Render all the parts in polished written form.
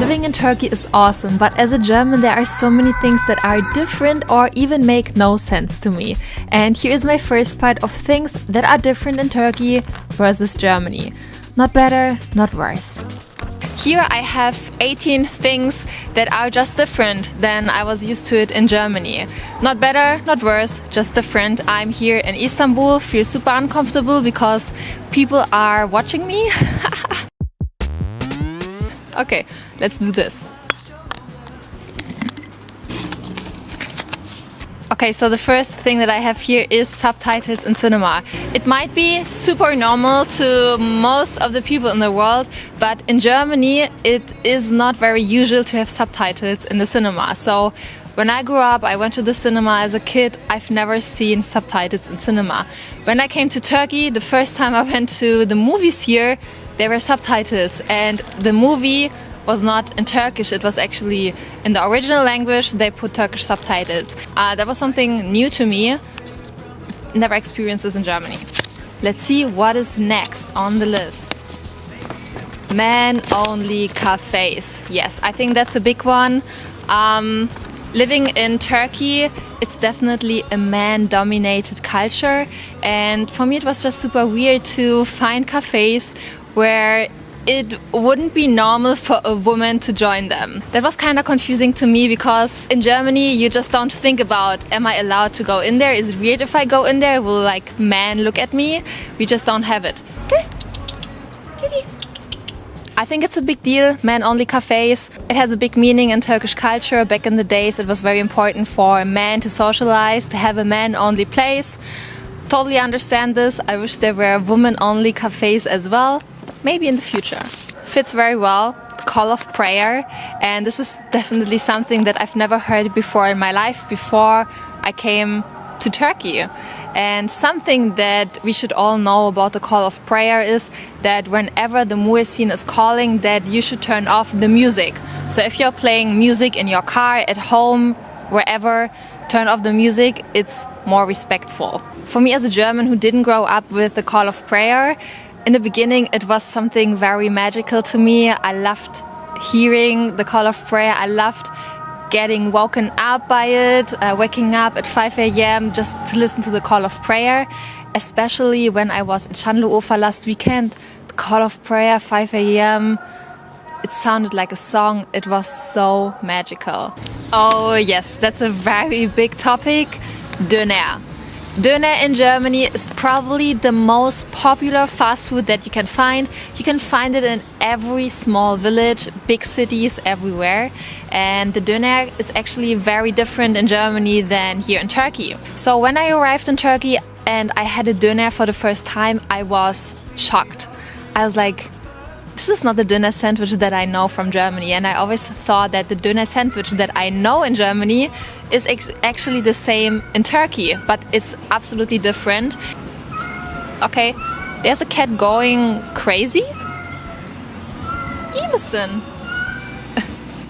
Living in Turkey is awesome, but as a German there are so many things that are different or even make no sense to me. And here is my first part of things that are different in Turkey versus Germany. Not better, not worse. Here I have 18 things that are just different than I was used to it in Germany. Not better, not worse, just different. I'm here in Istanbul, feel super uncomfortable because people are watching me. Okay, let's do this. Okay, so the first thing that I have here is subtitles in cinema. It might be super normal to most of the people in the world, but in Germany it is not very usual to have subtitles in the cinema. So when I grew up, I went to the cinema as a kid. I've never seen subtitles in cinema. When I came to Turkey, the first time I went to the movies here, there were subtitles, and the movie was not in Turkish, it was actually in the original language. They put Turkish subtitles. That was something new to me. Never experienced this in Germany. Let's see what is next on the list. Man-only cafes. Yes, I think that's a big one. Living in Turkey, it's definitely a man-dominated culture, and for me it was just super weird to find cafes where it wouldn't be normal for a woman to join them. That was kind of confusing to me because in Germany you just don't think about, am I allowed to go in there? Is it weird if I go in there? Will like men look at me? We just don't have it. Okay. Kitty. I think it's a big deal, men-only cafes. It has a big meaning in Turkish culture. Back in the days it was very important for men to socialize, to have a man-only place. Totally understand this. I wish there were women-only cafes as well. Maybe in the future. Fits very well, the call of prayer, and this is definitely something that I've never heard before in my life, before I came to Turkey. And something that we should all know about the call of prayer is that whenever the muezzin is calling, that you should turn off the music. So if you're playing music in your car, at home, wherever, turn off the music, it's more respectful. For me as a German who didn't grow up with the call of prayer, in the beginning it was something very magical to me. I loved hearing the call of prayer. I loved getting woken up by it, waking up at 5 a.m. just to listen to the call of prayer. Especially when I was in Şanlıurfa last weekend, the call of prayer, 5 a.m. It sounded like a song. It was so magical. Oh yes, that's a very big topic. Döner. Döner in Germany is probably the most popular fast food that you can find. You can find it in every small village, big cities, everywhere. And the döner is actually very different in Germany than here in Turkey. So when I arrived in Turkey and I had a döner for the first time, I was shocked. I was like, this is not the döner sandwich that I know from Germany, and I always thought that the döner sandwich that I know in Germany is actually the same in Turkey, but it's absolutely different. Okay, there's a cat going crazy. Emerson.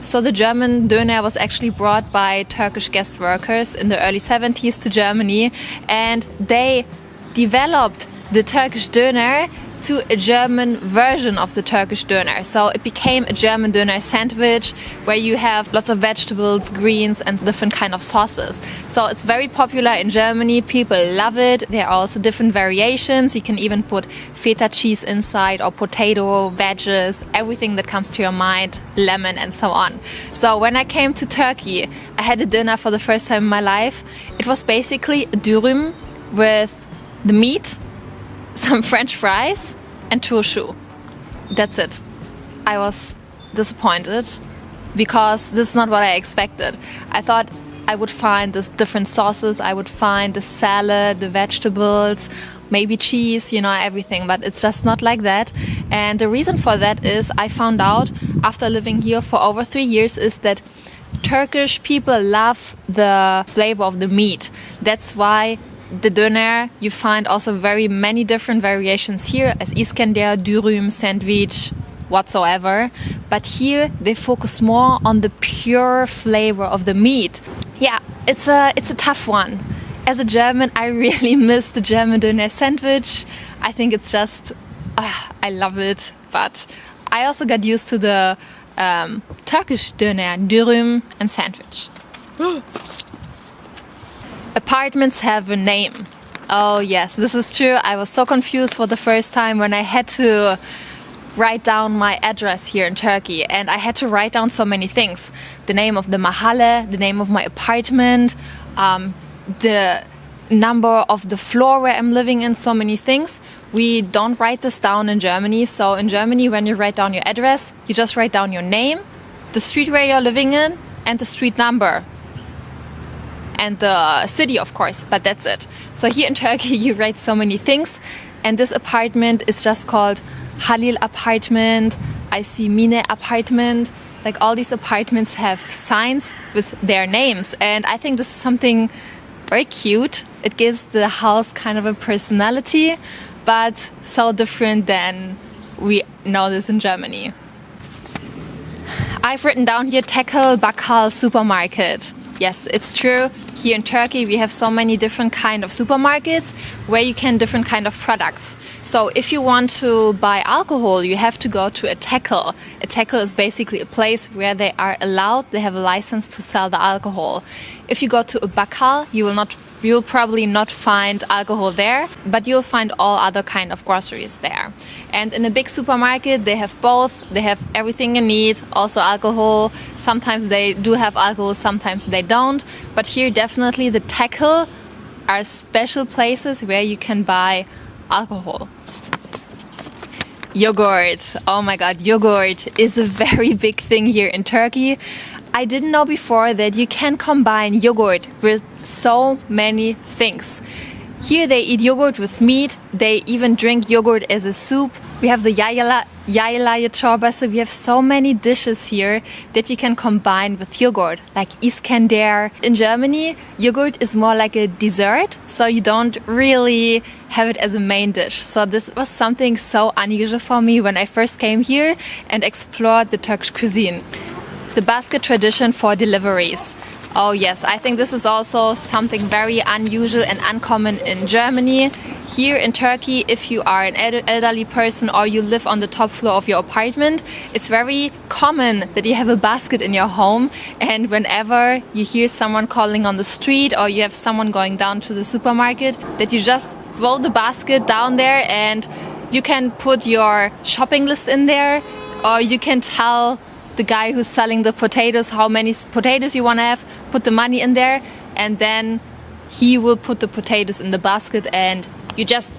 So the German döner was actually brought by Turkish guest workers in the early 70s to Germany, and they developed the Turkish döner to a German version of the Turkish döner. So it became a German döner sandwich where you have lots of vegetables, greens and different kind of sauces. So it's very popular in Germany. People love it. There are also different variations. You can even put feta cheese inside or potato, veggies, everything that comes to your mind, lemon and so on. So when I came to Turkey, I had a döner for the first time in my life. It was basically a dürüm with the meat, some French fries and turşu. That's it. I was disappointed because this is not what I expected. I thought I would find the different sauces, I would find the salad, the vegetables, maybe cheese, you know, everything, but it's just not like that. And the reason for that is I found out after living here for over 3 years is that Turkish people love the flavor of the meat. That's why the döner, you find also very many different variations here as İskender, dürüm, sandwich, whatsoever. But here they focus more on the pure flavor of the meat. Yeah, it's a tough one. As a German, I really miss the German döner sandwich. I think it's just, I love it. But I also got used to the Turkish döner, dürüm, and sandwich. Apartments have a name. Oh yes, this is true. I was so confused for the first time when I had to write down my address here in Turkey, and I had to write down so many things. The name of the mahalle, the name of my apartment, the number of the floor where I'm living in, so many things. We don't write this down in Germany. So in Germany, when you write down your address, you just write down your name, the street where you're living in, and the street number. And the city, of course, but that's it. So here in Turkey, you write so many things. And this apartment is just called Halil apartment, I see Mine apartment. Like all these apartments have signs with their names. And I think this is something very cute. It gives the house kind of a personality, but so different than we know this in Germany. I've written down here Tekel Bakkal supermarket. Yes, it's true. Here in Turkey, we have so many different kind of supermarkets where you can different kind of products. So if you want to buy alcohol, you have to go to a tekel. A tekel is basically a place where they are allowed, they have a license to sell the alcohol. If you go to a bakkal, you will probably not find alcohol there, but you'll find all other kind of groceries there. And in a big supermarket, they have both. They have everything you need, also alcohol. Sometimes they do have alcohol, sometimes they don't. But here, definitely the tekel are special places where you can buy alcohol. Yogurt. Oh my god, yogurt is a very big thing here in Turkey. I didn't know before that you can combine yogurt with so many things. Here they eat yogurt with meat. They even drink yogurt as a soup. We have the yayla çorbası. We have so many dishes here that you can combine with yogurt, like Iskender. In Germany, yogurt is more like a dessert, so you don't really have it as a main dish. So this was something so unusual for me when I first came here and explored the Turkish cuisine. The basket tradition for deliveries. Oh yes, I think this is also something very unusual and uncommon in Germany. Here in Turkey, if you are an elderly person or you live on the top floor of your apartment, it's very common that you have a basket in your home, and whenever you hear someone calling on the street or you have someone going down to the supermarket, that you just throw the basket down there and you can put your shopping list in there, or you can tell the guy who's selling the potatoes how many potatoes you want to have, put the money in there, and then he will put the potatoes in the basket and you just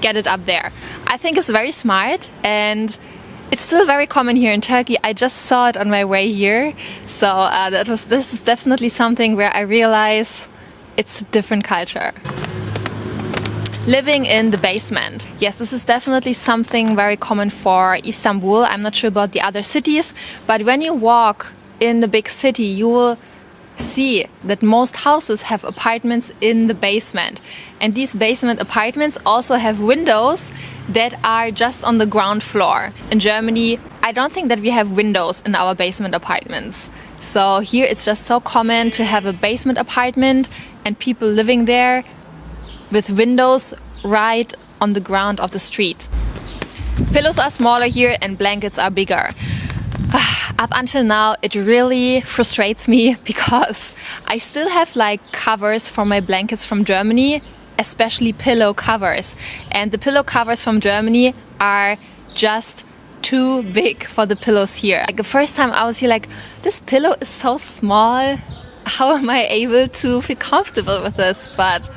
get it up there. I think it's very smart, and it's still very common here in Turkey. I just saw it on my way here, so this is definitely something where I realize it's a different culture. Living in the basement. Yes, this is definitely something very common for Istanbul. I'm not sure about the other cities, but when you walk in the big city, you will see that most houses have apartments in the basement. And these basement apartments also have windows that are just on the ground floor. In Germany, I don't think that we have windows in our basement apartments. So here it's just so common to have a basement apartment and people living there with windows right on the ground of the street. Pillows are smaller here and blankets are bigger. Up until now, it really frustrates me because I still have like covers for my blankets from Germany, especially pillow covers. And the pillow covers from Germany are just too big for the pillows here. Like the first time I was here, like, this pillow is so small. How am I able to feel comfortable with this? But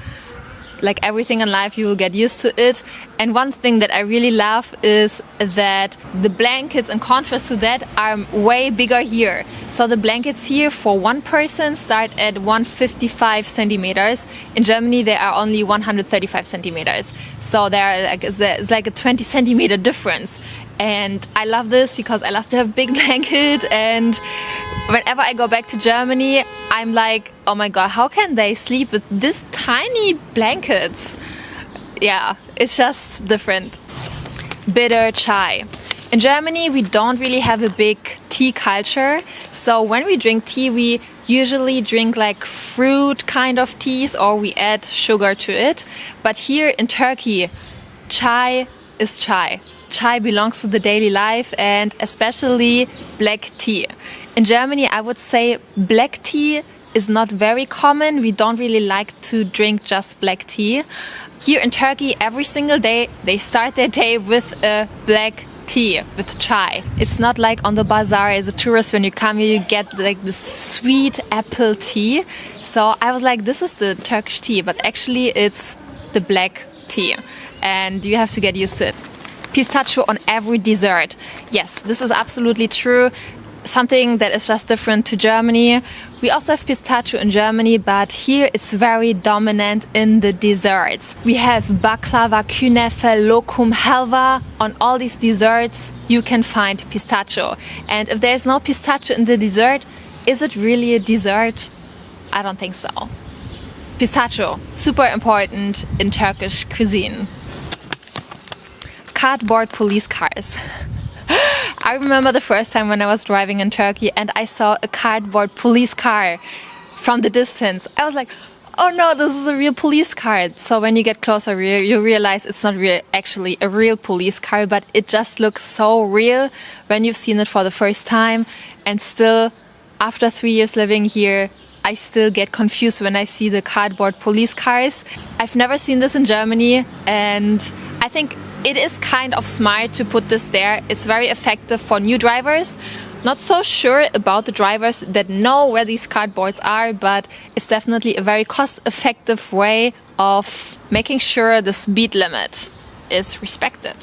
like everything in life, you will get used to it. And one thing that I really love is that the blankets, in contrast to that, are way bigger here. So the blankets here for one person start at 155 centimeters. In Germany, they are only 135 centimeters. So it's like a 20 centimeter difference. And I love this because I love to have big blanket, and whenever I go back to Germany, I'm like, oh my god, how can they sleep with this tiny blankets? Yeah, it's just different. Bitter chai. In Germany, we don't really have a big tea culture. So when we drink tea, we usually drink like fruit kind of teas, or we add sugar to it. But here in Turkey, chai is chai. chai belongs to the daily life, and especially black tea. In Germany, I would say black tea is not very common. We don't really like to drink just black tea. Here in Turkey, every single day they start their day with a black tea, with chai. It's not like on the bazaar as a tourist, when you come here you get like this sweet apple tea. So I was like, this is the Turkish tea, but actually it's the black tea, and you have to get used to it. Pistachio on every dessert. Yes, this is absolutely true. Something that is just different to Germany. We also have pistachio in Germany, but here it's very dominant in the desserts. We have baklava, künefe, lokum, halva. On all these desserts you can find pistachio. And if there's no pistachio in the dessert, is it really a dessert? I don't think so. Pistachio, super important in Turkish cuisine. Cardboard police cars. I remember the first time when I was driving in Turkey and I saw a cardboard police car from the distance. I was like, oh no, this is a real police car. So when you get closer, you realize it's not actually a real police car, but it just looks so real when you've seen it for the first time. And still, after 3 years living here, I still get confused when I see the cardboard police cars. I've never seen this in Germany, and I think it is kind of smart to put this there. It's very effective for new drivers. Not so sure about the drivers that know where these cardboards are, but it's definitely a very cost-effective way of making sure the speed limit is respected.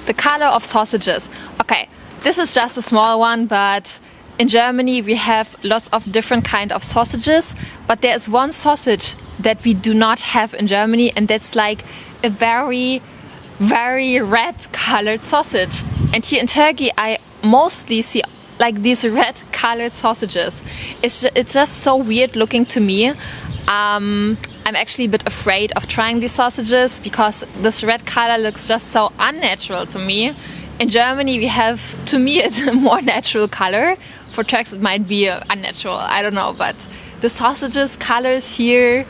The color of sausages. Okay, this is just a small one, but in Germany we have lots of different kind of sausages, but there is one sausage that we do not have in Germany, and that's like a very red colored sausage. And here in Turkey I mostly see like these red colored sausages. It's just so weird looking to me. I'm actually a bit afraid of trying these sausages because this red color looks just so unnatural to me. In Germany we have, to me, it's a more natural color. For Turks it might be unnatural, I don't know, but the sausages colors here,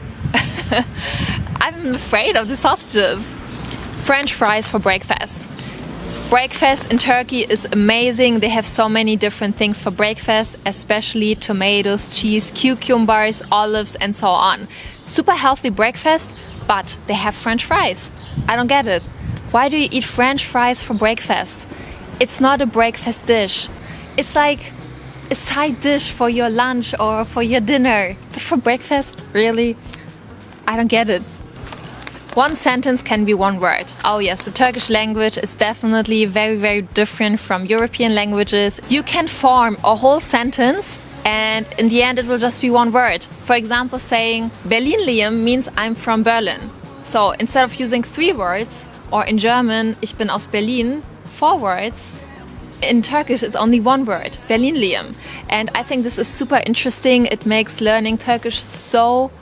I'm afraid of the sausages. French fries for breakfast. Breakfast in Turkey is amazing. They have so many different things for breakfast, especially tomatoes, cheese, cucumbers, olives, and so on. Super healthy breakfast, but they have French fries. I don't get it. Why do you eat French fries for breakfast? It's not a breakfast dish. It's like a side dish for your lunch or for your dinner. But for breakfast, really? I don't get it. One sentence can be one word. Oh yes, the Turkish language is definitely very different from European languages. You can form a whole sentence and in the end it will just be one word. For example, saying Berlinliyim means I'm from Berlin. So instead of using 3 words, or in German, ich bin aus Berlin, 4 words, in Turkish it's only 1 word, Berlinliyim. And I think this is super interesting. It makes learning Turkish so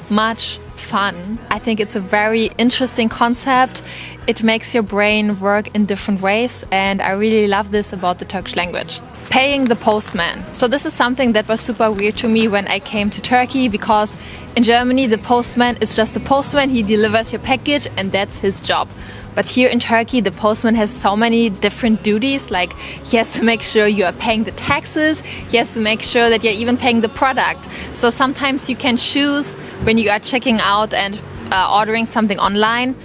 much fun. I think it's a very interesting concept. It makes your brain work in different ways, and I really love this about the Turkish language. Paying the postman. So this is something that was super weird to me when I came to Turkey, because in Germany the postman is just a postman. He delivers your package and that's his job. But here in Turkey the postman has so many different duties, like he has to make sure you are paying the taxes, he has to make sure that you're even paying the product. So sometimes you can choose when you are checking out and ordering something online,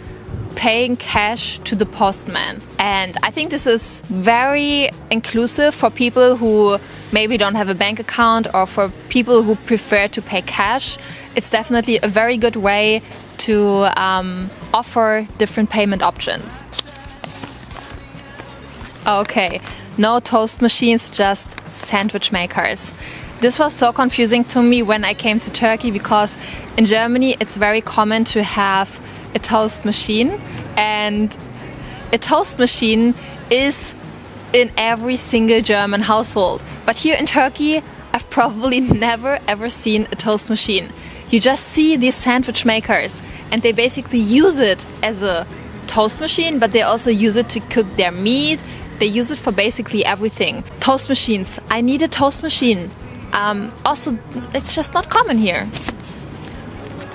paying cash to the postman. And I think this is very inclusive for people who maybe don't have a bank account, or for people who prefer to pay cash. It's definitely a very good way to offer different payment options. Okay, no toast machines, just sandwich makers. This was so confusing to me when I came to Turkey, because in Germany it's very common to have a toast machine, and a toast machine is in every single German household. But here in Turkey I've probably never ever seen a toast machine. You just see these sandwich makers and they basically use it as a toast machine, but they also use it to cook their meat. They use it for basically everything. Toast machines. I need a toast machine. Also, it's just not common here.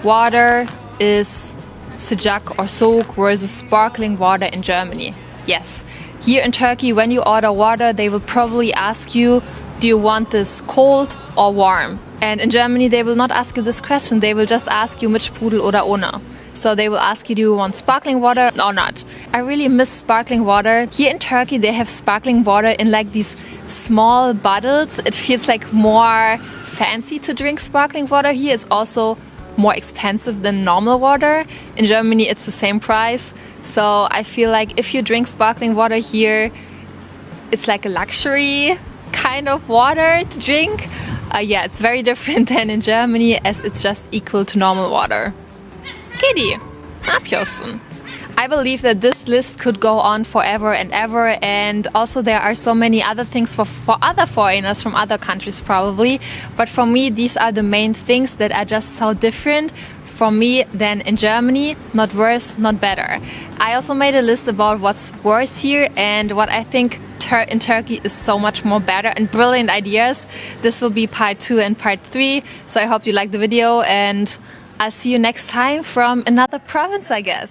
Water is sıcak or soğuk versus sparkling water in Germany. Yes. Here in Turkey, when you order water, they will probably ask you, do you want this cold or warm? And in Germany, they will not ask you this question. They will just ask you mit Sprudel oder ohne. So they will ask you, do you want sparkling water or not? I really miss sparkling water. Here in Turkey, they have sparkling water in like these small bottles. It feels like more fancy to drink sparkling water. Here it's also more expensive than normal water. In Germany, it's the same price. So I feel like if you drink sparkling water here, it's like a luxury kind of water to drink. Yeah, it's very different than in Germany, as it's just equal to normal water. Kitty, yapıyorsun? I believe that this list could go on forever and ever, and also there are so many other things for other foreigners from other countries probably, but for me these are the main things that are just so different for me than in Germany, not worse, not better. I also made a list about what's worse here and what I think in Turkey is so much more better and brilliant ideas. This will be part 2 and part 3, so I hope you like the video, and I'll see you next time from another province, I guess.